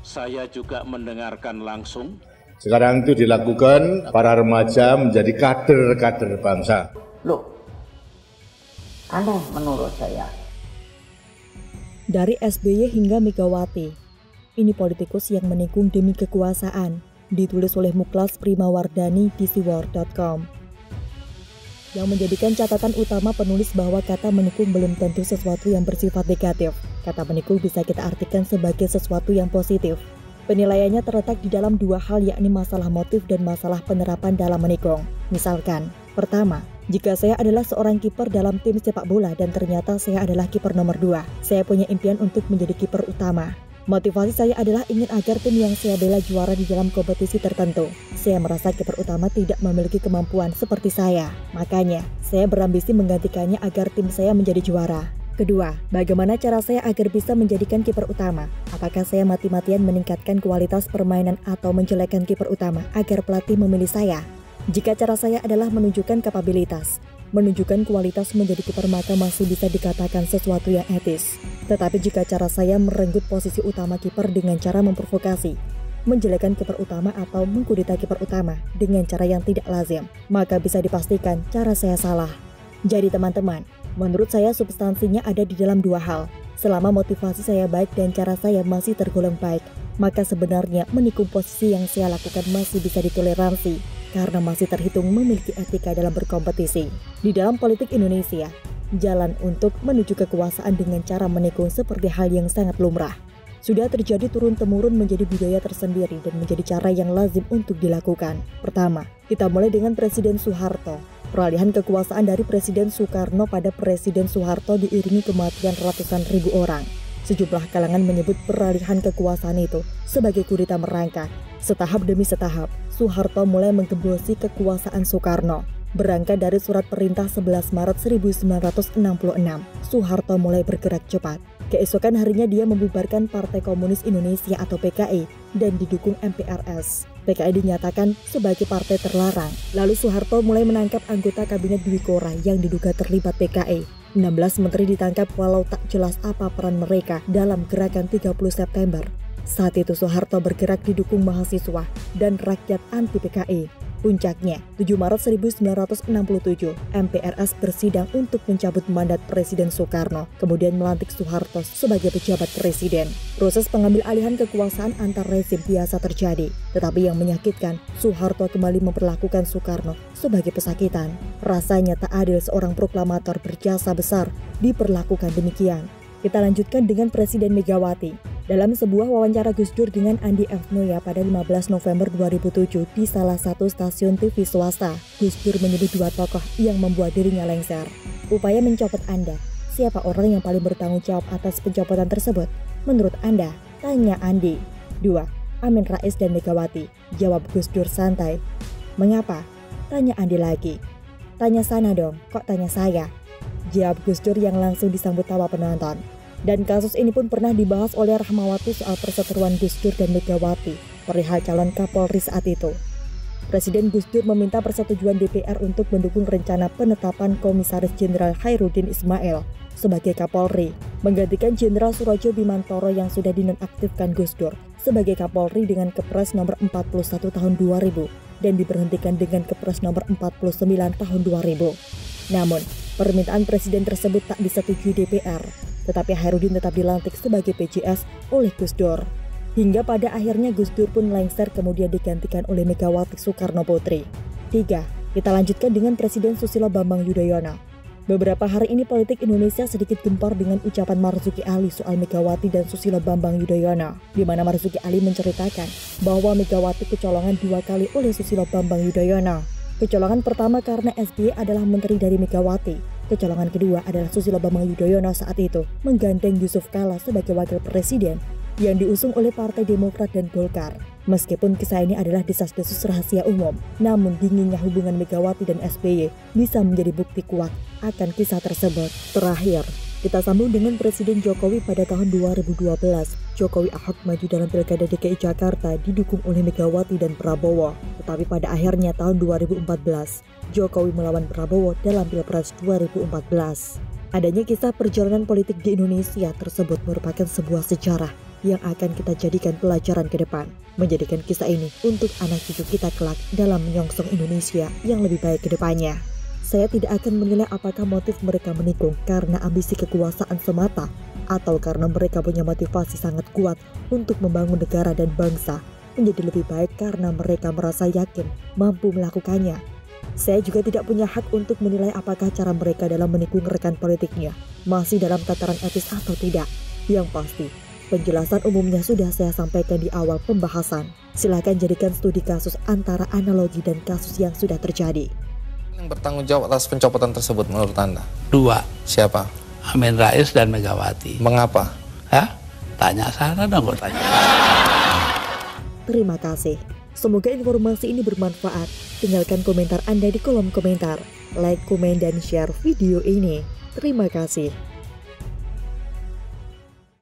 Saya juga mendengarkan langsung. Sekarang itu dilakukan para remaja menjadi kader-kader bangsa. Loh, aneh menurut saya. Dari SBY hingga Megawati, ini politikus yang menikung demi kekuasaan, ditulis oleh Muklas Primawardani di siwar.com. Yang menjadikan catatan utama penulis bahwa kata menikung belum tentu sesuatu yang bersifat negatif. Kata menikung bisa kita artikan sebagai sesuatu yang positif. Penilaiannya terletak di dalam dua hal, yakni masalah motif dan masalah penerapan dalam menikung. Misalkan, pertama, jika saya adalah seorang kiper dalam tim sepak bola dan ternyata saya adalah kiper nomor 2, saya punya impian untuk menjadi kiper utama. Motivasi saya adalah ingin agar tim yang saya bela juara di dalam kompetisi tertentu. Saya merasa kiper utama tidak memiliki kemampuan seperti saya. Makanya, saya berambisi menggantikannya agar tim saya menjadi juara. Kedua, bagaimana cara saya agar bisa menjadikan kiper utama? Apakah saya mati-matian meningkatkan kualitas permainan atau menjelekkan kiper utama agar pelatih memilih saya? Jika cara saya adalah menunjukkan kapabilitas, menunjukkan kualitas menjadi kiper, maka masih bisa dikatakan sesuatu yang etis. Tetapi jika cara saya merenggut posisi utama kiper dengan cara memprovokasi, menjelekkan kiper utama atau mengkudeta kiper utama dengan cara yang tidak lazim, maka bisa dipastikan cara saya salah. Jadi teman-teman, menurut saya substansinya ada di dalam dua hal. Selama motivasi saya baik dan cara saya masih tergolong baik, maka sebenarnya menikung posisi yang saya lakukan masih bisa ditoleransi, karena masih terhitung memiliki etika dalam berkompetisi. Di dalam politik Indonesia, jalan untuk menuju kekuasaan dengan cara menikung seperti hal yang sangat lumrah. Sudah terjadi turun-temurun menjadi budaya tersendiri dan menjadi cara yang lazim untuk dilakukan. Pertama, kita mulai dengan Presiden Soeharto. Peralihan kekuasaan dari Presiden Soekarno pada Presiden Soeharto diiringi kematian ratusan ribu orang. Sejumlah kalangan menyebut peralihan kekuasaan itu sebagai kudeta merangkak. Setahap demi setahap, Soeharto mulai menggembosi kekuasaan Soekarno. Berangkat dari surat perintah 11 Maret 1966, Soeharto mulai bergerak cepat. Keesokan harinya dia membubarkan Partai Komunis Indonesia atau PKI dan didukung MPRS. PKI dinyatakan sebagai partai terlarang. Lalu Soeharto mulai menangkap anggota kabinet Dwi Kora yang diduga terlibat PKI. 16 menteri ditangkap walau tak jelas apa peran mereka dalam gerakan 30 September. Saat itu Soeharto bergerak didukung mahasiswa dan rakyat anti PKI. Puncaknya, 7 Maret 1967, MPRS bersidang untuk mencabut mandat Presiden Soekarno, kemudian melantik Soeharto sebagai pejabat presiden. Proses pengambil alihan kekuasaan antar rezim biasa terjadi, tetapi yang menyakitkan, Soeharto kembali memperlakukan Soekarno sebagai pesakitan. Rasanya tak adil seorang proklamator berjasa besar diperlakukan demikian. Kita lanjutkan dengan Presiden Megawati. Dalam sebuah wawancara Gus Dur dengan Andi F. Noya pada 15 November 2007 di salah satu stasiun TV swasta, Gus Dur menyebut dua tokoh yang membuat dirinya lengser. Upaya mencopot Anda, siapa orang yang paling bertanggung jawab atas pencopotan tersebut? Menurut Anda? Tanya Andi. 2. Amin Rais dan Megawati. Jawab Gus Dur santai. Mengapa? Tanya Andi lagi. Tanya sana dong, kok tanya saya? Jawab Gus Dur yang langsung disambut tawa penonton. Dan kasus ini pun pernah dibahas oleh Rahmawati soal perseteruan Gus Dur dan Megawati perihal calon Kapolri saat itu. Presiden Gus Dur meminta persetujuan DPR untuk mendukung rencana penetapan Komisaris Jenderal Khairuddin Ismail sebagai Kapolri, menggantikan Jenderal Surojo Bimantoro yang sudah dinonaktifkan Gus Dur sebagai Kapolri dengan Kepres nomor 41 tahun 2000 dan diberhentikan dengan Kepres nomor 49 tahun 2000. Namun, permintaan Presiden tersebut tak disetujui DPR. Tetapi Khairuddin tetap dilantik sebagai PJS oleh Gus Dur. Hingga pada akhirnya Gus Dur pun lengser kemudian digantikan oleh Megawati Soekarno Putri. 3. Kita lanjutkan dengan Presiden Susilo Bambang Yudhoyono. Beberapa hari ini politik Indonesia sedikit gempar dengan ucapan Marzuki Ali soal Megawati dan Susilo Bambang Yudhoyono, di mana Marzuki Ali menceritakan bahwa Megawati kecolongan 2 kali oleh Susilo Bambang Yudhoyono. Kecolongan pertama karena SBY adalah menteri dari Megawati. Kecolongan kedua adalah Susilo Bambang Yudhoyono saat itu menggandeng Yusuf Kala sebagai wakil presiden yang diusung oleh Partai Demokrat dan Golkar. Meskipun kisah ini adalah desas-desus rahasia umum, namun dinginnya hubungan Megawati dan SBY bisa menjadi bukti kuat akan kisah tersebut. Terakhir, kita sambung dengan Presiden Jokowi pada tahun 2012. Jokowi Ahok maju dalam Pilkada DKI Jakarta didukung oleh Megawati dan Prabowo. Tetapi pada akhirnya tahun 2014, Jokowi melawan Prabowo dalam Pilpres 2014. Adanya kisah perjalanan politik di Indonesia tersebut merupakan sebuah sejarah yang akan kita jadikan pelajaran ke depan. Menjadikan kisah ini untuk anak cucu kita kelak dalam menyongsong Indonesia yang lebih baik ke depannya. Saya tidak akan menilai apakah motif mereka menikung karena ambisi kekuasaan semata atau karena mereka punya motivasi sangat kuat untuk membangun negara dan bangsa menjadi lebih baik karena mereka merasa yakin mampu melakukannya. Saya juga tidak punya hak untuk menilai apakah cara mereka dalam menikung rekan politiknya masih dalam tataran etis atau tidak. Yang pasti, penjelasan umumnya sudah saya sampaikan di awal pembahasan. Silakan jadikan studi kasus antara analogi dan kasus yang sudah terjadi. Yang bertanggung jawab atas pencopotan tersebut menurut Anda? Dua, Siapa? Amin Rais dan Megawati. Mengapa? Hah? Tanya sana dong, gue tanya. Terima kasih. Semoga informasi ini bermanfaat. Tinggalkan komentar Anda di kolom komentar. Like, komen, dan share video ini. Terima kasih.